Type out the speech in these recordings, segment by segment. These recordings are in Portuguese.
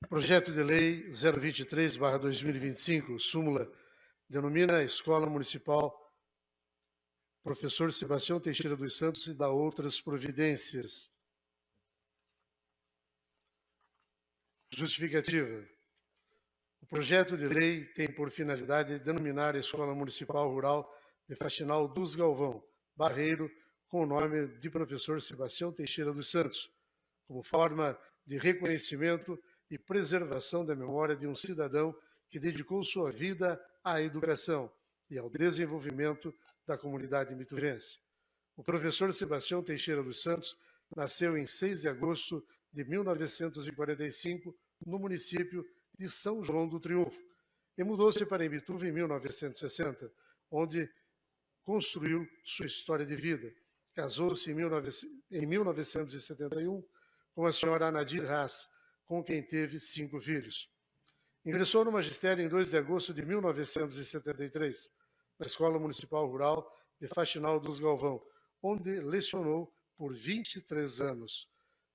Projeto de Lei 023/2025, súmula, denomina a Escola Municipal Professor Sebastião Teixeira dos Santos e dá outras providências. Justificativa. O projeto de lei tem por finalidade denominar a Escola Municipal Rural de Faxinal dos Galvão, Barreiro, com o nome de Professor Sebastião Teixeira dos Santos, como forma de reconhecimento e preservação da memória de um cidadão que dedicou sua vida à educação e ao desenvolvimento da comunidade mituvense. O professor Sebastião Teixeira dos Santos nasceu em 6 de agosto de 1945 no município de São João do Triunfo e mudou-se para Imbituva em 1960, onde construiu sua história de vida. Casou-se em 1971 com a senhora Anadir Haas, com quem teve 5 filhos. Ingressou no magistério em 2 de agosto de 1973, na Escola Municipal Rural de Faxinal dos Galvão, onde lecionou por 23 anos.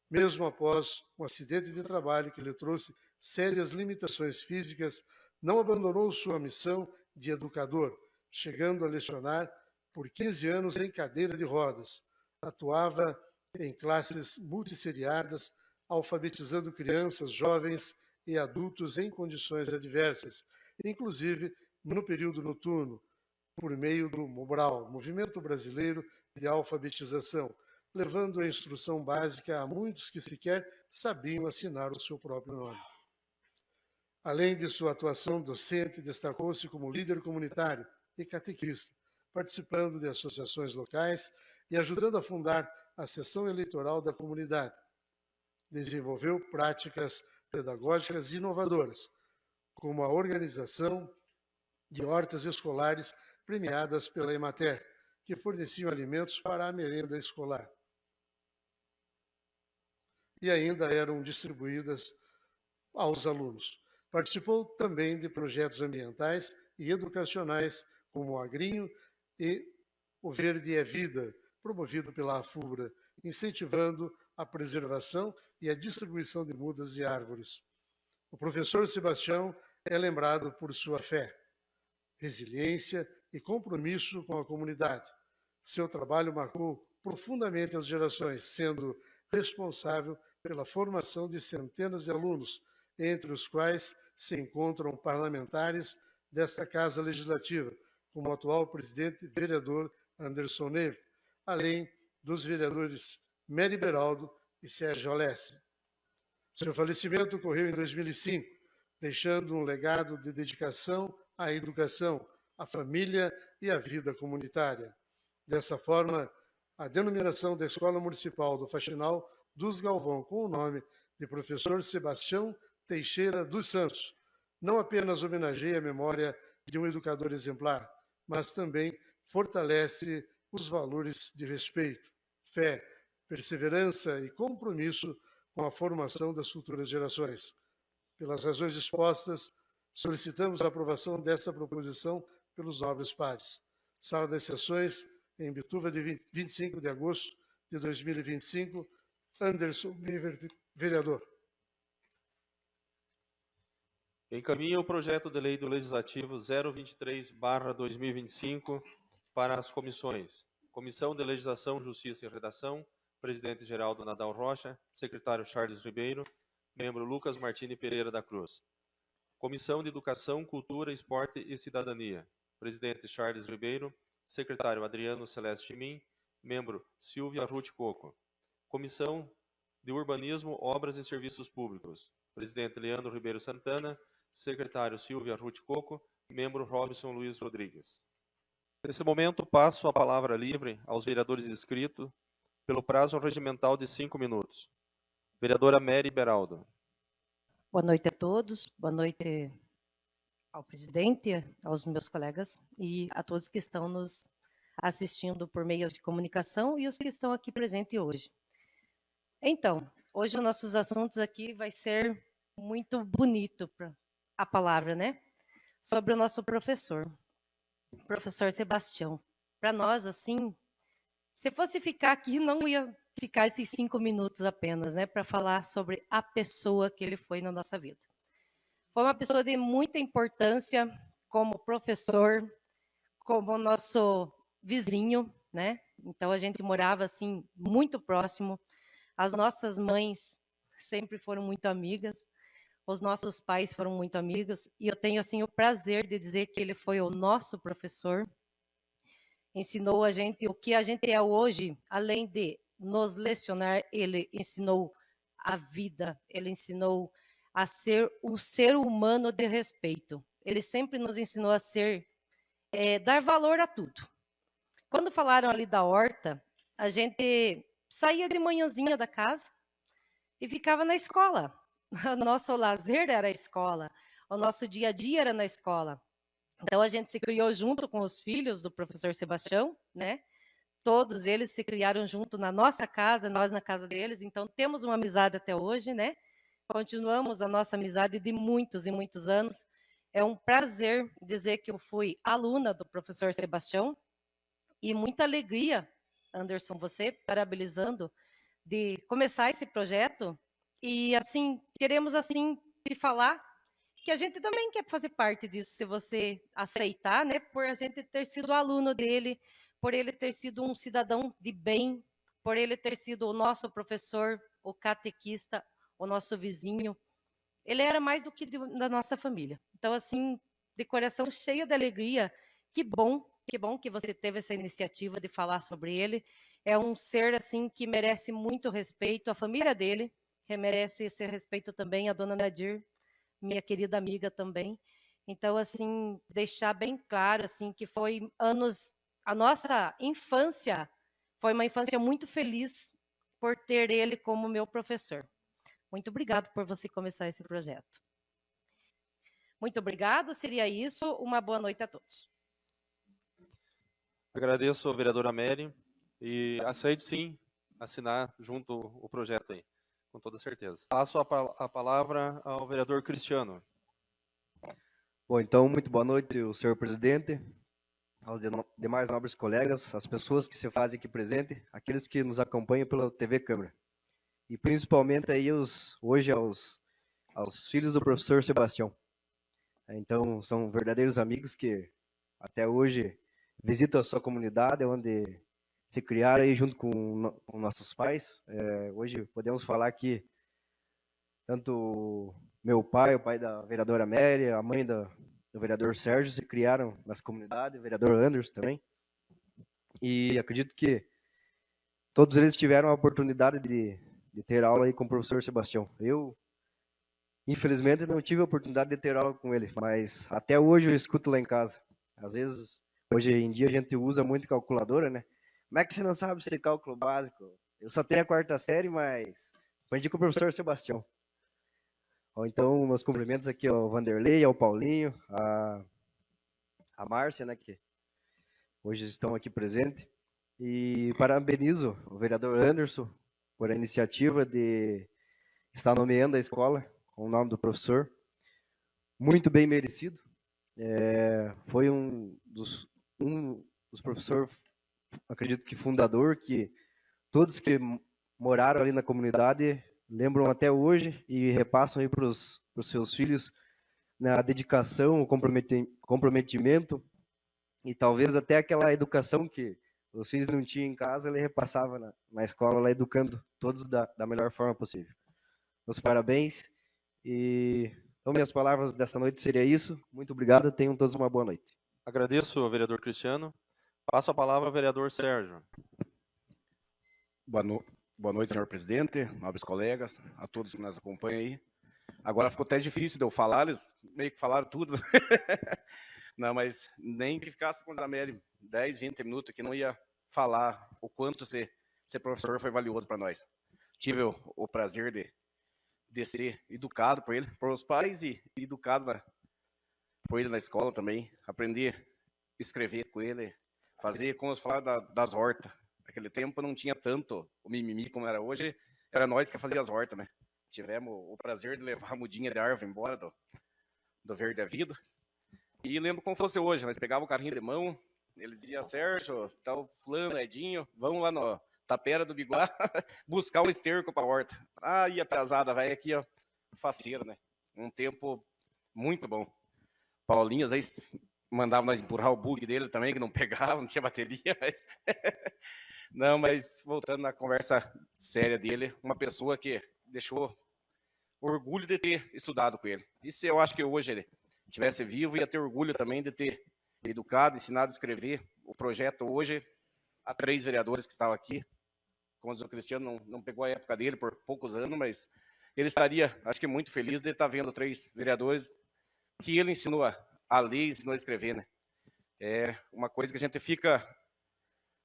Mesmo após um acidente de trabalho que lhe trouxe sérias limitações físicas, não abandonou sua missão de educador, chegando a lecionar por 15 anos em cadeira de rodas. Atuava em classes multisseriadas, alfabetizando crianças, jovens e adultos em condições adversas, inclusive no período noturno, por meio do MOBRAL, Movimento Brasileiro de Alfabetização, levando a instrução básica a muitos que sequer sabiam assinar o seu próprio nome. Além de sua atuação docente, destacou-se como líder comunitário e catequista, participando de associações locais e ajudando a fundar a seção eleitoral da comunidade. Desenvolveu práticas pedagógicas inovadoras, como a organização de hortas escolares premiadas pela Emater, que forneciam alimentos para a merenda escolar. E ainda eram distribuídas aos alunos. Participou também de projetos ambientais e educacionais, como o Agrinho e o Verde é Vida, promovido pela AFUBRA, incentivando a preservação e a distribuição de mudas e árvores. O professor Sebastião é lembrado por sua fé, resiliência e compromisso com a comunidade. Seu trabalho marcou profundamente as gerações, sendo responsável pela formação de centenas de alunos, entre os quais se encontram parlamentares desta Casa Legislativa, como o atual presidente vereador Anderson Neve, além dos vereadores Mary Beraldo e Sérgio Alessi. Seu falecimento ocorreu em 2005, deixando um legado de dedicação à educação, à família e à vida comunitária. Dessa forma, a denominação da Escola Municipal do Faxinal dos Galvão, com o nome de Professor Sebastião Teixeira dos Santos, não apenas homenageia a memória de um educador exemplar, mas também fortalece os valores de respeito, fé, perseverança e compromisso com a formação das futuras gerações. Pelas razões expostas, solicitamos a aprovação desta proposição pelos nobres pares. Sala das Sessões, em Imbituva, de 25 de agosto de 2025, Anderson Neve, vereador. Encaminha o projeto de lei do Legislativo 023/2025 para as comissões. Comissão de Legislação, Justiça e Redação, presidente Geraldo Nadal Rocha, secretário Charles Ribeiro, membro Lucas Martini Pereira da Cruz. Comissão de Educação, Cultura, Esporte e Cidadania, presidente Charles Ribeiro, secretário Adriano Celeste Chimim, membro Silvia Ruth Coco. Comissão de Urbanismo, Obras e Serviços Públicos, presidente Leandro Ribeiro Santana, secretário Silvia Ruth Coco, membro Robson Luiz Rodrigues. Nesse momento, passo a palavra livre aos vereadores inscritos pelo prazo regimental de 5 minutos. Vereadora Mary Beraldo. Boa noite a todos, boa noite ao presidente, aos meus colegas e a todos que estão nos assistindo por meios de comunicação e os que estão aqui presentes hoje. Então, hoje os nossos assuntos aqui vai ser muito bonito a palavra, né? Sobre o nosso professor Sebastião. Para nós, assim, se fosse ficar aqui, não ia ficar esses 5 minutos apenas, né, para falar sobre a pessoa que ele foi na nossa vida. Foi uma pessoa de muita importância como professor, como nosso vizinho, né? Então a gente morava assim muito próximo. As nossas mães sempre foram muito amigas. Os nossos pais foram muito amigos e eu tenho assim o prazer de dizer que ele foi o nosso professor. Ensinou a gente o que a gente é hoje, além de nos lecionar, ele ensinou a vida, ele ensinou a ser um ser humano de respeito. Ele sempre nos ensinou a ser, dar valor a tudo. Quando falaram ali da horta, a gente saía de manhãzinha da casa e ficava na escola. O nosso lazer era a escola, o nosso dia a dia era na escola. Então a gente se criou junto com os filhos do professor Sebastião, né? Todos eles se criaram junto na nossa casa, nós na casa deles, então temos uma amizade até hoje, né? Continuamos a nossa amizade de muitos e muitos anos. É um prazer dizer que eu fui aluna do professor Sebastião e muita alegria, Anderson, você parabenizando de começar esse projeto e assim, queremos assim te falar que a gente também quer fazer parte disso, se você aceitar, né? Por a gente ter sido aluno dele, por ele ter sido um cidadão de bem, por ele ter sido o nosso professor, o catequista, o nosso vizinho. Ele era mais do que da nossa família. Então, assim, de coração cheio de alegria, que bom que você teve essa iniciativa de falar sobre ele. É um ser, assim, que merece muito respeito, a família dele merece esse respeito também, a dona Nadir, minha querida amiga também. Então, assim, deixar bem claro, assim, que foi anos... A nossa infância foi uma infância muito feliz por ter ele como meu professor. Muito obrigado por você começar esse projeto. Muito obrigado, seria isso. Uma boa noite a todos. Agradeço ao vereador Amélie e aceito sim assinar junto o projeto aí, com toda certeza. Passo a palavra ao vereador Cristiano. Bom, então, muito boa noite, o senhor presidente, aos demais nobres colegas, as pessoas que se fazem aqui presente, aqueles que nos acompanham pela TV Câmara. E principalmente aí hoje aos filhos do professor Sebastião. Então, são verdadeiros amigos que até hoje visitam a sua comunidade, onde se criaram aí junto com nossos pais. Hoje podemos falar que tanto meu pai, o pai da vereadora Mary, a mãe do vereador Sérgio se criaram nessa comunidade, o vereador Anderson também. E acredito que todos eles tiveram a oportunidade de ter aula aí com o professor Sebastião. Eu, infelizmente, não tive a oportunidade de ter aula com ele, mas até hoje eu escuto lá em casa. Às vezes, hoje em dia a gente usa muito calculadora, né? Como é que você não sabe esse cálculo básico? Eu só tenho a 4ª série, mas aprendi com o professor Sebastião. Então, meus cumprimentos aqui ao Vanderlei, ao Paulinho, a Márcia, né, que hoje estão aqui presentes. E parabenizo o vereador Anderson por a iniciativa de estar nomeando a escola com o nome do professor. Muito bem merecido. Foi um dos professores, acredito que fundador, que todos que moraram ali na comunidade lembram até hoje e repassam aí para os seus filhos, né, a dedicação, o comprometimento e talvez até aquela educação que os filhos não tinham em casa, ele repassava na escola, lá educando todos da melhor forma possível. Meus parabéns e então minhas palavras dessa noite seria isso. Muito obrigado, tenham todos uma boa noite. Agradeço ao vereador Cristiano. Passo a palavra ao vereador Sérgio. Boa noite, senhor presidente, nobres colegas, a todos que nos acompanham aí. Agora ficou até difícil de eu falar, eles meio que falaram tudo. Não, mas nem que ficasse com os Amélie 10, 20 minutos que não ia falar o quanto ser professor foi valioso para nós. Tive o prazer de ser educado por ele, por os pais e educado por ele na escola também. Aprender a escrever com ele, fazer, como eu falava, das hortas. Naquele tempo não tinha tanto o mimimi como era hoje, era nós que fazia as hortas, né? Tivemos o prazer de levar a mudinha de árvore embora do Verde da Vida. E lembro como fosse hoje, nós pegávamos o carrinho de mão, ele dizia, Sérgio, tal fulano, Edinho, vamos lá no Tapera do Biguá, buscar um esterco para a horta. E a pesada, vai aqui, ó, faceiro, né? Um tempo muito bom. Paulinho, às vezes, mandava nós empurrar o bug dele também, que não pegava, não tinha bateria, mas... Não, mas voltando na conversa séria dele, uma pessoa que deixou orgulho de ter estudado com ele. Isso eu acho que hoje ele estivesse vivo, ia ter orgulho também de ter educado, ensinado a escrever. O projeto hoje, há 3 vereadores que estavam aqui, como diz o Cristiano, não pegou a época dele por poucos anos, mas ele estaria, acho que muito feliz de estar vendo 3 vereadores que ele ensinou a ler, ensinou a escrever, né? É uma coisa que a gente fica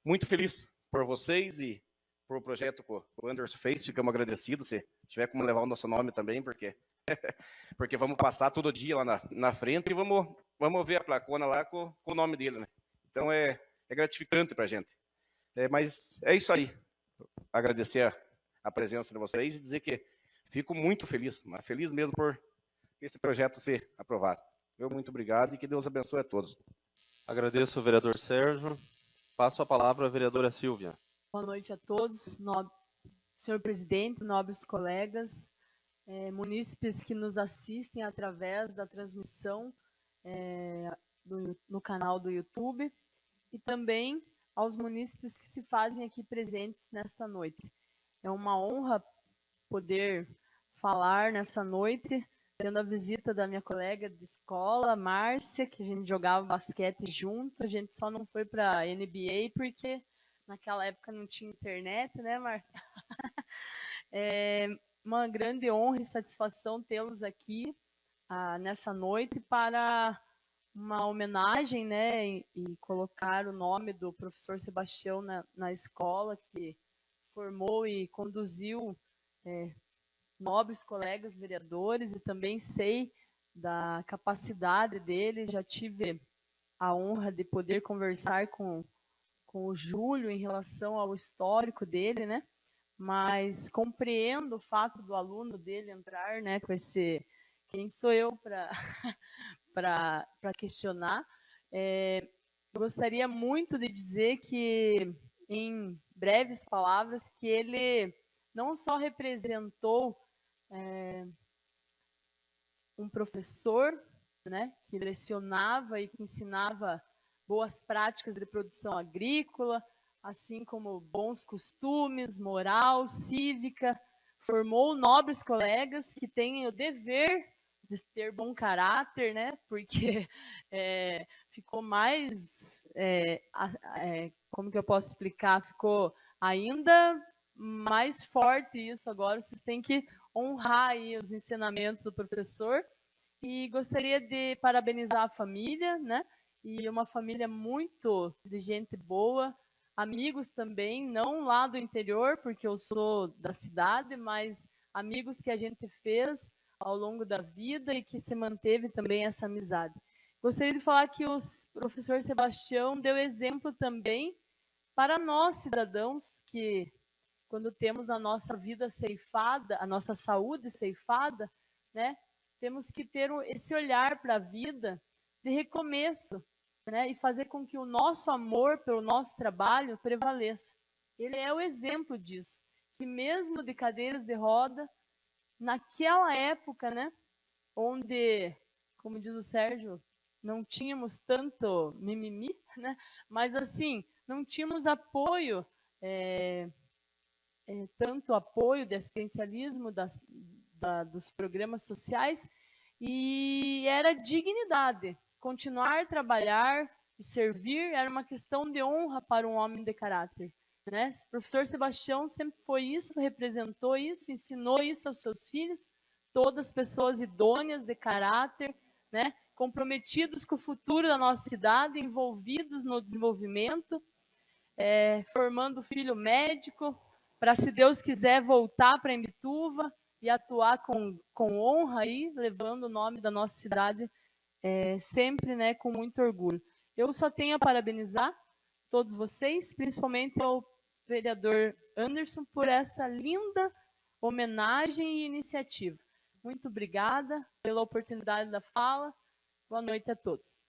muito feliz por vocês e por o projeto que o Anderson fez. Ficamos agradecidos, se tiver como levar o nosso nome também, porque vamos passar todo dia lá na frente e vamos ver a placona lá com o nome dele, né? Então é gratificante para a gente. Mas é isso aí. Agradecer a presença de vocês e dizer que fico muito feliz, mas feliz mesmo por esse projeto ser aprovado. Muito obrigado e que Deus abençoe a todos. Agradeço, vereador Sérgio. Passo a palavra à vereadora Silvia. Boa noite a todos, senhor presidente, nobres colegas, munícipes que nos assistem através da transmissão no canal do YouTube e também aos munícipes que se fazem aqui presentes nesta noite. É uma honra poder falar nessa noite, tendo a visita da minha colega de escola, Márcia, que a gente jogava basquete junto. A gente só não foi para a NBA porque naquela época não tinha internet, né, Márcia? É uma grande honra e satisfação tê-los aqui nessa noite para uma homenagem, né, e colocar o nome do professor Sebastião na escola, que formou e conduziu nobres colegas vereadores, e também sei da capacidade dele. Já tive a honra de poder conversar com o Júlio em relação ao histórico dele, né? Mas compreendo o fato do aluno dele entrar, né, com esse... Quem sou eu para questionar? Gostaria muito de dizer que, em breves palavras, que ele não só representou um professor, né, que lecionava e que ensinava boas práticas de produção agrícola, assim como bons costumes, moral, cívica, formou nobres colegas que têm o dever de ter bom caráter, né, porque ficou mais, como que eu posso explicar, ficou ainda mais forte isso agora. Vocês têm que honrar aí os ensinamentos do professor. E gostaria de parabenizar a família, né? E uma família muito de gente boa, amigos também, não lá do interior, porque eu sou da cidade, mas amigos que a gente fez ao longo da vida e que se manteve também essa amizade. Gostaria de falar que o professor Sebastião deu exemplo também para nós, cidadãos, que quando temos a nossa vida ceifada, a nossa saúde ceifada, né, temos que ter esse olhar para a vida de recomeço, né, e fazer com que o nosso amor pelo nosso trabalho prevaleça. Ele é o exemplo disso, que mesmo de cadeiras de roda, naquela época, né, onde, como diz o Sérgio, não tínhamos tanto mimimi, né, mas assim, não tínhamos apoio, tanto apoio de assistencialismo dos programas sociais, e era dignidade. Continuar a trabalhar e servir era uma questão de honra para um homem de caráter, né? O professor Sebastião sempre foi isso, representou isso, ensinou isso aos seus filhos, todas pessoas idôneas de caráter, né? Comprometidos com o futuro da nossa cidade, envolvidos no desenvolvimento, formando filho médico, para, se Deus quiser, voltar para Imbituva e atuar com honra aí, levando o nome da nossa cidade sempre, né, com muito orgulho. Eu só tenho a parabenizar todos vocês, principalmente ao vereador Anderson, por essa linda homenagem e iniciativa. Muito obrigada pela oportunidade da fala. Boa noite a todos.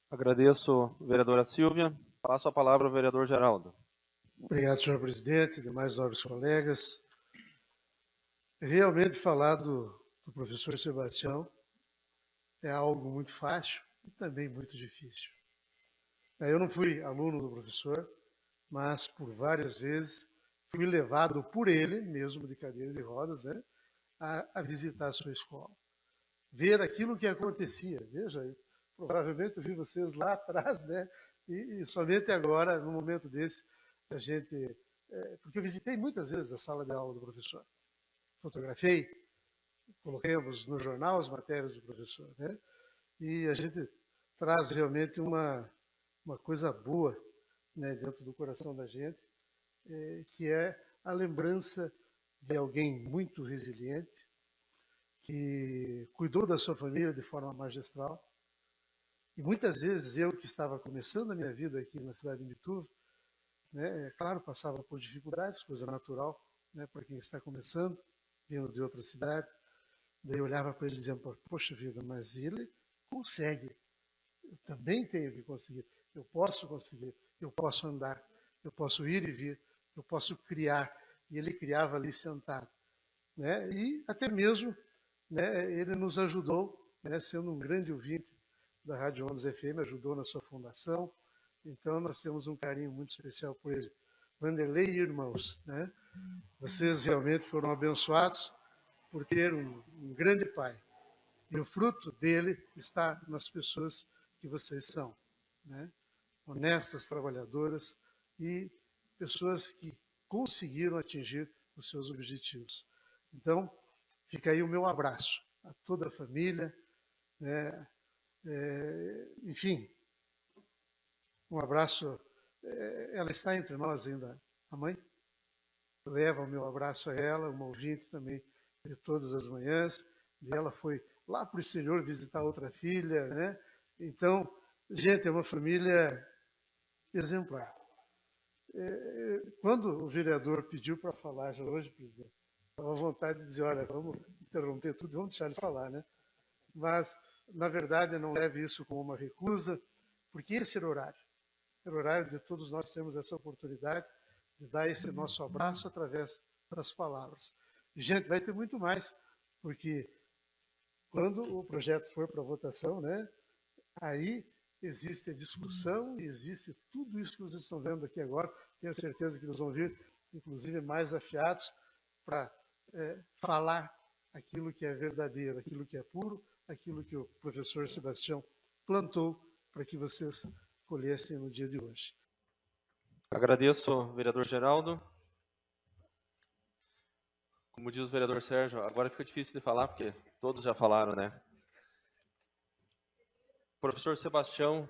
Agradeço, vereadora Silvia. Passo a palavra ao vereador Geraldo. Obrigado, senhor presidente, demais nobres colegas. Realmente falar do professor Sebastião é algo muito fácil e também muito difícil. Eu não fui aluno do professor, mas por várias vezes fui levado por ele, mesmo de cadeira de rodas, né, a visitar a sua escola. Ver aquilo que acontecia. Veja, provavelmente eu vi vocês lá atrás, né, e somente agora, num momento desse, a gente... porque eu visitei muitas vezes a sala de aula do professor. Fotografei, coloquemos no jornal as matérias do professor, né? E a gente traz realmente uma coisa boa, né, dentro do coração da gente, que é a lembrança de alguém muito resiliente, que cuidou da sua família de forma magistral. E muitas vezes eu, que estava começando a minha vida aqui na cidade de Imbituva, né, é claro, passava por dificuldades, coisa natural, né, para quem está começando, vindo de outra cidade. Daí eu olhava para ele dizendo, poxa vida, mas ele consegue. Eu também tenho que conseguir. Eu posso conseguir, eu posso andar, eu posso ir e vir, eu posso criar. E ele criava ali sentado, né? E até mesmo, né, ele nos ajudou, né, sendo um grande ouvinte da Rádio Ondas FM, ajudou na sua fundação. Então nós temos um carinho muito especial por ele. Vanderlei e irmãos, né? Vocês realmente foram abençoados por ter um grande pai. E o fruto dele está nas pessoas que vocês são, né? Honestas, trabalhadoras e pessoas que conseguiram atingir os seus objetivos. Então, fica aí o meu abraço a toda a família, né? Enfim, um abraço. Ela está entre nós ainda, a mãe? Leva o meu abraço a ela, uma ouvinte também de todas as manhãs. E ela foi lá para o exterior visitar outra filha, né? Então, gente, é uma família exemplar. Quando o vereador pediu para falar já hoje, presidente, estava à vontade de dizer, olha, vamos interromper tudo, vamos deixar ele falar, né? Mas, na verdade, não leve isso como uma recusa, porque esse era o horário. Era o horário de todos nós termos essa oportunidade de dar esse nosso abraço através das palavras. E, gente, vai ter muito mais, porque quando o projeto for para votação, né, aí existe a discussão e existe tudo isso que vocês estão vendo aqui agora. Tenho certeza que eles vão vir, inclusive, mais afiados para falar aquilo que é verdadeiro, aquilo que é puro, aquilo que o professor Sebastião plantou para que vocês colhessem no dia de hoje. Agradeço, vereador Geraldo. Como diz o vereador Sérgio, agora fica difícil de falar, porque todos já falaram, né? Professor Sebastião,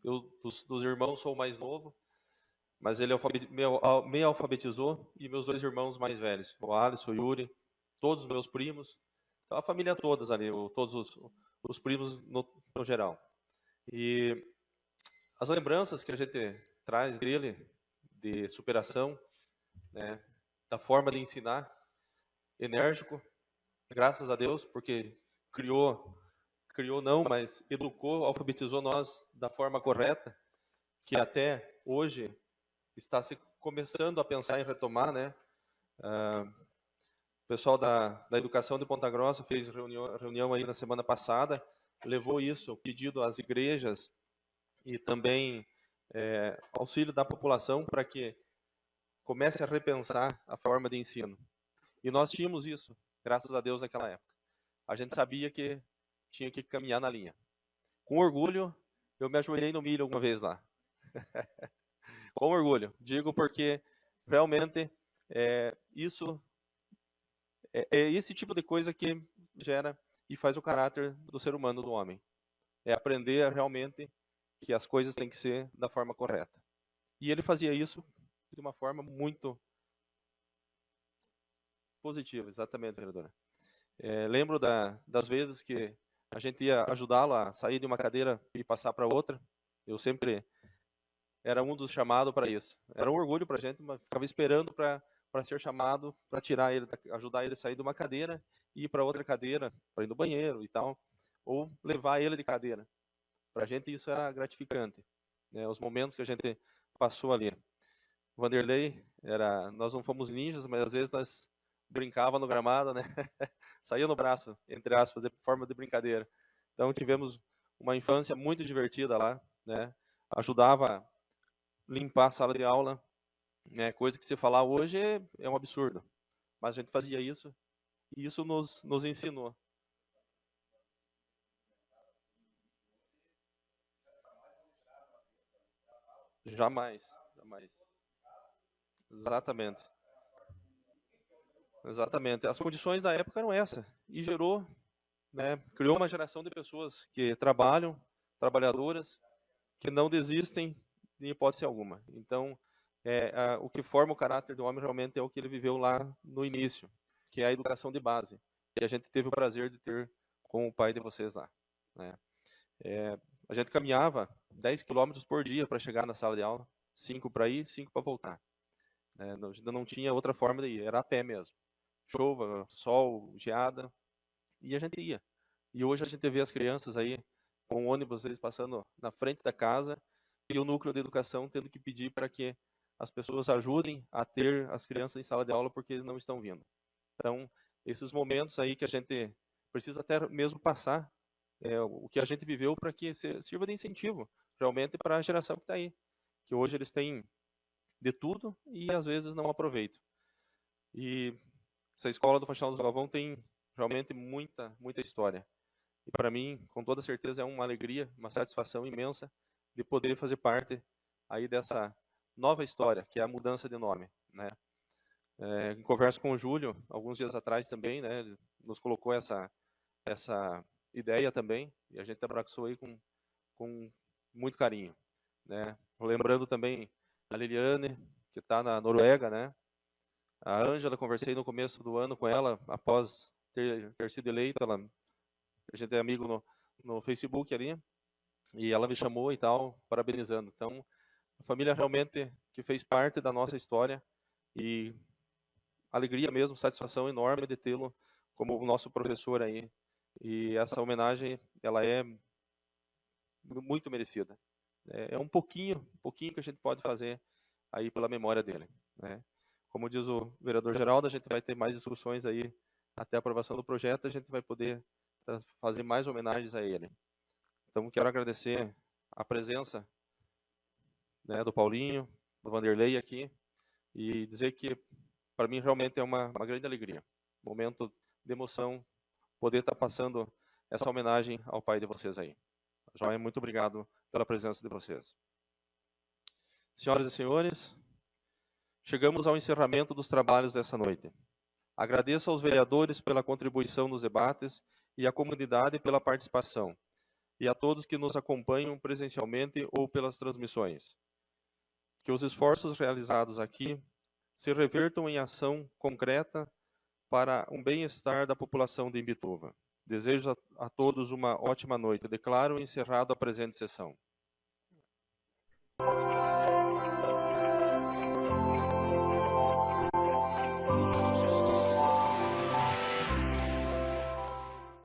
eu dos irmãos sou o mais novo, mas ele me alfabetizou, e meus dois irmãos mais velhos, o Alisson, o Yuri, todos os meus primos, então a família todas ali, todos os primos no geral. E as lembranças que a gente traz dele, de superação, né, da forma de ensinar, enérgico, graças a Deus, porque criou não, mas educou, alfabetizou nós da forma correta, que até hoje está se começando a pensar em retomar, né? O pessoal da educação de Ponta Grossa fez reunião aí na semana passada, levou isso, pedido às igrejas e também auxílio da população para que comece a repensar a forma de ensino. E nós tínhamos isso, graças a Deus, naquela época. A gente sabia que tinha que caminhar na linha. Com orgulho, eu me ajoelhei no milho alguma vez lá. Com orgulho. Digo porque, realmente, isso é esse tipo de coisa que gera e faz o caráter do ser humano, do homem. É aprender realmente que as coisas têm que ser da forma correta. E ele fazia isso de uma forma muito positiva, exatamente, vereadora. Lembro das vezes que a gente ia ajudá-lo a sair de uma cadeira e passar para outra. Eu sempre era um dos chamados para isso. Era um orgulho para a gente, mas ficava esperando para ser chamado, para tirar ele, ajudar ele a sair de uma cadeira e ir para outra cadeira, para ir no banheiro e tal, ou levar ele de cadeira. Para a gente isso era gratificante, né? Os momentos que a gente passou ali. O Vanderlei, nós não fomos ninjas, mas às vezes nós brincava no gramado, né? Saía no braço, entre aspas, de forma de brincadeira. Então tivemos uma infância muito divertida lá, né? Ajudava a limpar a sala de aula, né? Coisa que se falar hoje é um absurdo. Mas a gente fazia isso e isso nos ensinou. Jamais, jamais. Exatamente. Exatamente. As condições da época eram essas e gerou, né, criou uma geração de pessoas que trabalham, trabalhadoras, que não desistem de hipótese alguma. Então, o que forma o caráter do homem realmente é o que ele viveu lá no início, que é a educação de base, que a gente teve o prazer de ter com o pai de vocês lá, né? A gente caminhava 10 quilômetros por dia para chegar na sala de aula, 5 para ir, 5 para voltar. Ainda não tinha outra forma de ir, era a pé mesmo. Chuva, sol, geada, e a gente ia. E hoje a gente vê as crianças aí, com o ônibus, eles passando na frente da casa, e o núcleo de educação tendo que pedir para que as pessoas ajudem a ter as crianças em sala de aula porque eles não estão vindo. Então, esses momentos aí que a gente precisa até mesmo passar, o que a gente viveu para que sirva de incentivo, realmente, para a geração que está aí. Que hoje eles têm de tudo e às vezes não aproveitam. E essa escola do Faxinal dos Galvão tem realmente muita, muita história. E para mim, com toda certeza, é uma alegria, uma satisfação imensa de poder fazer parte aí dessa nova história, que é a mudança de nome, né? Em conversa com o Júlio, alguns dias atrás também, né, ele nos colocou essa ideia também, e a gente abraçou aí com muito carinho, né? Lembrando também a Liliane, que está na Noruega, né? A Ângela, conversei no começo do ano com ela, após ter sido eleita, a gente é amigo no Facebook ali, e ela me chamou e tal, parabenizando. Então, a família realmente que fez parte da nossa história, e alegria mesmo, satisfação enorme de tê-lo como o nosso professor aí. E essa homenagem, ela é muito merecida. É um pouquinho que a gente pode fazer aí pela memória dele, né? Como diz o vereador Geraldo, a gente vai ter mais discussões aí até a aprovação do projeto, a gente vai poder fazer mais homenagens a ele. Então, quero agradecer a presença, né, do Paulinho, do Vanderlei aqui, e dizer que, para mim, realmente é uma grande alegria, momento de emoção, poder estar passando essa homenagem ao pai de vocês aí. Joia, muito obrigado pela presença de vocês. Senhoras e senhores, chegamos ao encerramento dos trabalhos dessa noite. Agradeço aos vereadores pela contribuição nos debates e à comunidade pela participação, e a todos que nos acompanham presencialmente ou pelas transmissões. Que os esforços realizados aqui se revertam em ação concreta para um bem-estar da população de Imbituva. Desejo a todos uma ótima noite. Declaro encerrado a presente sessão.